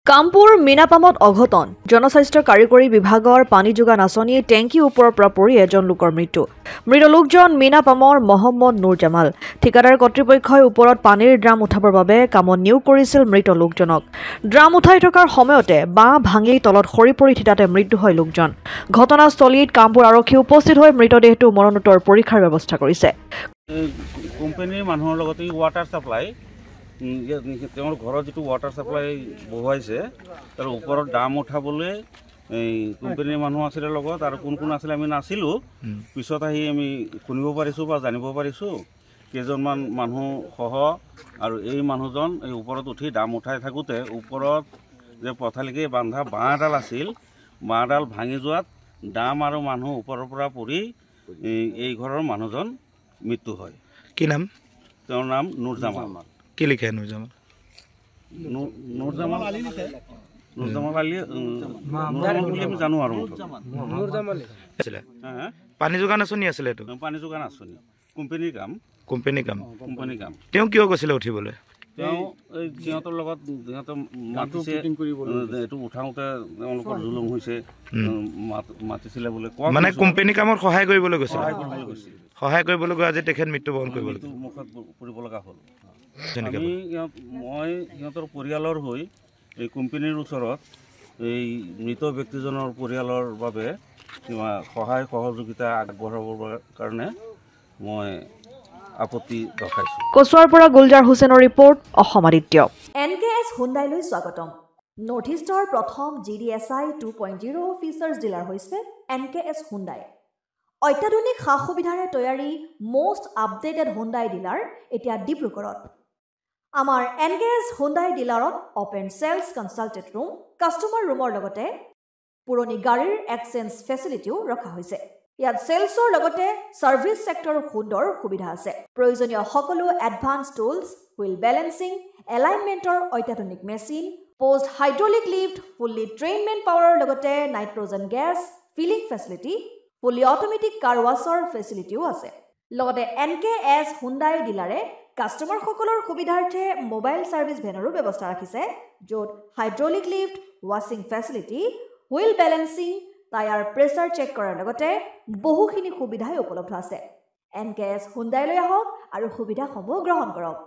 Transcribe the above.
কামপুৰ মিনাপামত অঘটন জনস্বাস্থ্য কাৰিকৰী বিভাগৰ পানী যোগান আঁচনিয়ে টেংকি ওপৰৰ পৰা পৰি এজন লোকৰ মৃত্যু মৃত লোকজন মিনাপামৰ মহম্মদ নুৰ জামাল ঠিকাদাৰ কৰ্তৃপক্ষই ওপৰত পানীৰ ড্ৰাম উঠাবৰ বাবে কামত নিয়োগ কৰিছিল মৃত লোকজনক ড্ৰাম উঠাই থকাৰ সময়তে বাঁহ ভাঙি তলত সৰি পৰি থিতাতে মৃত্যু হয় লোকজন ঘটনাস্থলীত কামপুৰ আৰক্ষী উপস্থিত হৈ মৃতদেহটো মৰণোত্তৰ পৰীক্ষাৰ ব্যৱস্থা কৰিছে কোম্পানীৰ মানুহৰ লগতে ৱাটাৰ সাপ্লাই তেওঁৰ ঘৰত যিটো ৱাটাৰ সাপ্লাই বহুৱাইছে তাৰ ওপৰত দাম উঠাবলৈ এই কোম্পানীৰ মানুহ আছিলে লগত আৰু কোন কোন আছিলে আমি নাছিলোঁ পিছত আহি আমি শুনিব পাৰিছোঁ বা জানিব পাৰিছোঁ কেইজনমান মানুহ সহ আৰু এই মানুহজন এই ওপৰত উঠি দাম উঠাই থাকোঁতে ওপৰত যে পথালিকে বান্ধা বাঁহ এডাল আছিল বাঁহডাল ভাঙি যোৱাত দাম আৰু মানুহ ওপৰৰ পৰা পৰি এই ঘৰৰ মানুহজন মৃত্যু হয়। কি নাম? তেওঁৰ নাম নুৰ জামাল। কি লিখে নুৰ জামাল? নুৰ জামাল আলী বুলি আমি জানো আৰু পানী যোগান আঁচনি আছিলে এইটো পানী যোগান আঁচনি কোম্পানীৰ কাম তেওঁ কিয় গৈছিলে উঠিবলৈ? তেওঁ এই সিহঁতৰ লগত সিহঁতৰ মাতিছে এইটো উঠাওঁতে তেওঁলোকৰ জুলুম হৈছে মাতিছিলে বোলে মানে কোম্পানী কামত সহায় কৰিবলৈ গৈছিল সহায় কৰিবলৈ গৈ আজি তেখেত মৃত্যুবৰণ কৰিব মুখত পৰিব লগা হ'ল। মই সিহঁতৰ পৰিয়ালৰ হৈ এই কোম্পানীৰ ওচৰত এই মৃত ব্যক্তিজনৰ পৰিয়ালৰ বাবে সহায় সহযোগিতা আগবঢ়াবৰ কাৰণে মই আপত্তি দৰ্শাইছোঁ। কচুৱাৰ পৰা গুলজাৰ হুছেইনৰ ৰিপৰ্ট অসম আদিত্য। NKS হুণ্ডাইলৈ স্বাগতম। নৰ্থ ইষ্টৰ প্ৰথম GDSI 2.0 ফিচাৰ্ছ ডিলাৰ হৈছে NKS হুণ্ডাই। অত্যাধুনিক সা সুবিধাৰে তৈয়াৰী মষ্ট আপডেটেড হুণ্ডাই ডিলাৰ এতিয়া ডিব্ৰুগড়ত। আমাৰ NKS হুণ্ডাই ডিলাৰত open sales consulted room customer ৰুমৰ লগতে পুৰণি গাড়ীৰ এক্সচেঞ্জ ফেচিলিটিও ৰখা হৈছে। ইয়াত সেলছৰ লগতে সাৰ্ভিস সেক্টৰৰ সুন্দৰ সুবিধা আছে। প্ৰয়োজনীয় সকলো এডভান্স টুলছ হুইল বেলেন্সিং এলাইনমেন্টৰ অত্যাধুনিক machine post hydraulic lift fully ট্ৰেইনমেণ্ট পাৱাৰৰ লগতে nitrogen gas filling facility fully automatic car washer ফেচিলিটিও আছে। লগতে NKS হুণ্ডাই ডিলাৰে কাষ্টমাৰসকলৰ সুবিধাৰ্থে মোবাইল সাৰ্ভিস ভেনৰো ব্যৱস্থা ৰাখিছে য'ত হাইড্ৰলিক লিফ্ট ৱাছিং facility wheel balancing tyre pressure check কৰাৰ লগতে বহুখিনি সুবিধাই উপলব্ধ আছে। NKS হুণ্ডাইলৈ আহক আৰু সুবিধাসমূহ গ্ৰহণ কৰক।